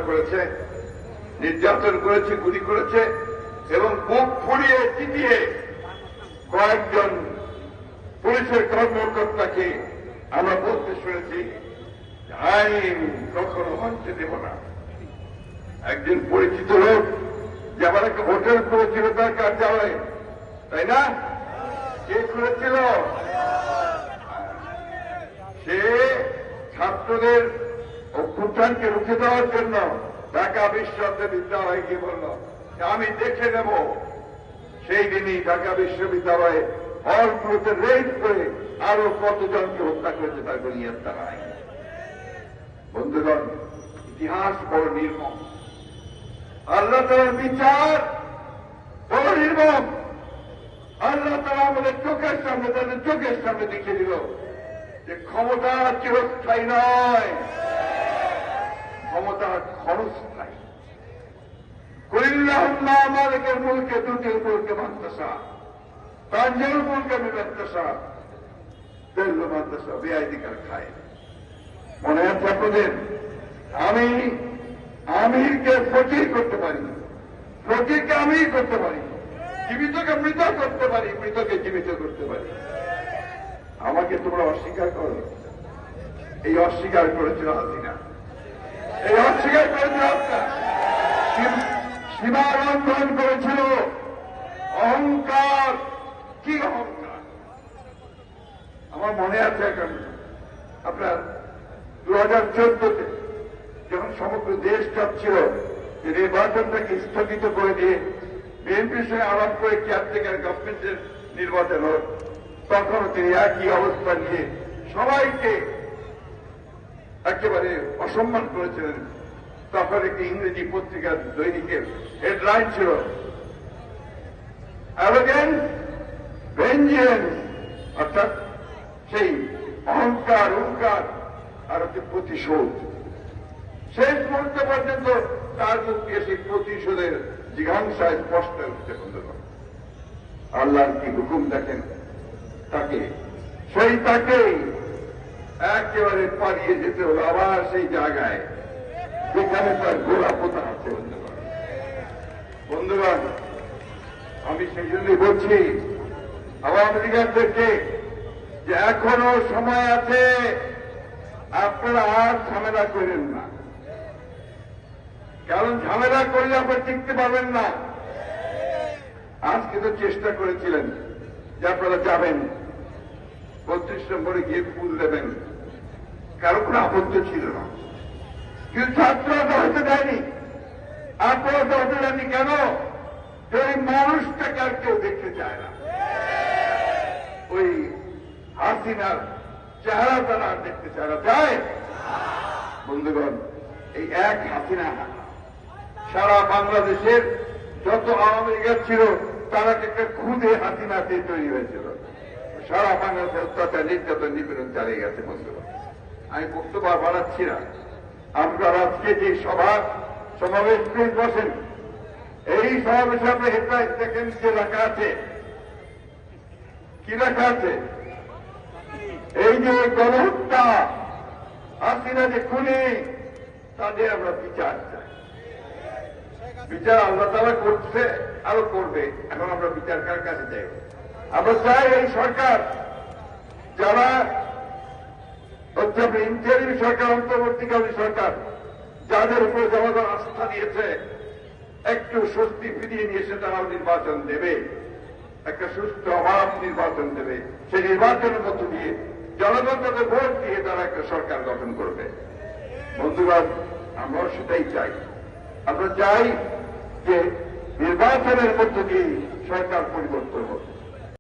করেছে, নির্যাতন করেছে, গুলি করেছে এবং বুক ফুলিয়ে চিটিয়ে কয়েকজন পুলিশের কর্মকর্তাকে আমরা বলতে শুনেছি আইন কখনো মানতে দেব না। একজন পরিচিত লোক যে আমার একটা হোটেল করেছিল তার কার্যালয়ে, তাই না? কে করেছিল? সে ছাত্রদের অভ্যুত্থানকে রুখে দেওয়ার জন্য ঢাকা বিশ্ববিদ্যালয়ে গিয়ে বলল আমি দেখে নেব। সেই দিনই ঢাকা বিশ্ববিদ্যালয়ে হলগুলোতে রেড করে আরো কতজনকে হত্যা করেছে তার কোনো ইয়ত্তা নাই। বন্ধুগণ, ইতিহাস বড় নির্মম, আল্লাহ তাআলার বিচার বড় নির্মম। আল্লাহ তাআলা আমাদের চোখের সামনে, তাদের চোখের সামনে দেখিয়ে দিল যে ক্ষমতা চিরস্থায়ী নয়, ক্ষমতা ক্ষণস্থায়ী। কুলিল্লাহুম্মা মালিকাল মুলকি তুতিল মুলকা মান তাশা তানজিলুল মুলকা মিম্মান তাশা তুযিল্লু মান তাশা বিয়াদিকাল খায়র। মনে আছে আপনাদের? আমি আমিরকে ফকির করতে পারি, ফকিরকে আমির করতে পারি, জীবিতকে মৃত করতে পারি, মৃতকে জীবিত করতে পারি। আমাকে তোমরা অস্বীকার করো। এই অস্বীকার করেছিল হাসিনা, এই অস্বীকার করেছিল আপনার সীমা লঙ্ঘন করেছিল। অহংকার, কি অহংকার! আমার মনে আছে এখন আপনার 2014-তে যখন সমগ্র দেশ চাচ্ছিল যে নির্বাচনটাকে স্থগিত করে দিয়ে বিএনপির সঙ্গে আলাপ করে কেয়ারটেকার গভর্নমেন্টের নির্বাচন হোক, তখন তিনি একই অবস্থা নিয়ে সবাইকে একেবারে অসম্মান করেছিলেন। তখন একটি ইংরেজি পত্রিকার দৈনিকের হেডলাইন ছিল অ্যারোগেন্স ভেঞ্জিয়েন্স, অর্থাৎ সেই অহংকার, অহংকার আর হচ্ছে প্রতিশোধ। শেষ মুহূর্ত পর্যন্ত তার মুখ দিয়ে সেই প্রতিশোধের জিঘাংসায় স্পষ্ট উঠতে বন্ধ। আল্লাহর কি হুকুম দেখেন, তাকে তাকেই একেবারে পালিয়ে যেতে হলো আবার সেই জায়গায় যেখানে তার গোলা পোতা আছে। বন্ধুগণ, আমি সেই জন্যই বলছি আওয়ামী লীগারদেরকে যে এখনো সময় আছে, আপনারা আর ঝামেলা করেন না, কারণ ঝামেলা করলে আপনারা টিকতে পারবেন না। আজকে তো চেষ্টা করেছিলেন যে আপনারা যাবেন 32 নম্বরে গিয়ে ফুল দেবেন, কারো কোনো আপত্তি ছিল না, কিন্তু ছাত্ররা তো হতে দেয়নি, আপনারা তো হতে দেননি। কেন? ওই মানুষটাকে আর কেউ দেখতে চায় না, ওই হাসিনার চেহারা তারা আর দেখতে চায় না। চায়? বন্ধুগণ, এই এক হাসিনা সারা বাংলাদেশের যত আওয়ামী লীগ ছিল তারা একটা খুদে হাসিনাতে তৈরি হয়েছিল। সারা বাংলাদেশের অত্যাচার, নির্যাতন, নিপীড়ন চালিয়ে গেছে। বন্ধুগণ, আমি বক্তব্য বাড়াচ্ছি না। আপনারা আজকে যে সমাবেশ বসেন, এই সমাবেশে আপনি হেডলাইন দেখেন যে লেখা আছে, কি লেখা আছে? এই যে গণহত্যা, হাসিনা যে খুনি, তাদের আমরা বিচার চাই। বিচার আল্লাহ তাআলা করছে, আরো করবে। এখন আমরা বিচার কার কাছে চাই? আমরা চাই এই সরকার, যারা হচ্ছে ইন্টারিম সরকার, অন্তর্বর্তীকালীন সরকার, যাদের উপরে জনগণ আস্থা দিয়েছে, একটু স্বস্তি ফিরিয়ে নিয়ে এসে তারাও নির্বাচন দেবে, একটা সুস্থ অবাধ নির্বাচন দেবে। সেই নির্বাচনের মধ্য দিয়ে জনগণ তাদের ভোট দিয়ে তারা একটা সরকার গঠন করবে। বন্ধুগণ, আমরাও সেটাই চাই। আমরা চাই যে নির্বাচনের মধ্য দিয়ে সরকার পরিবর্তন হোক।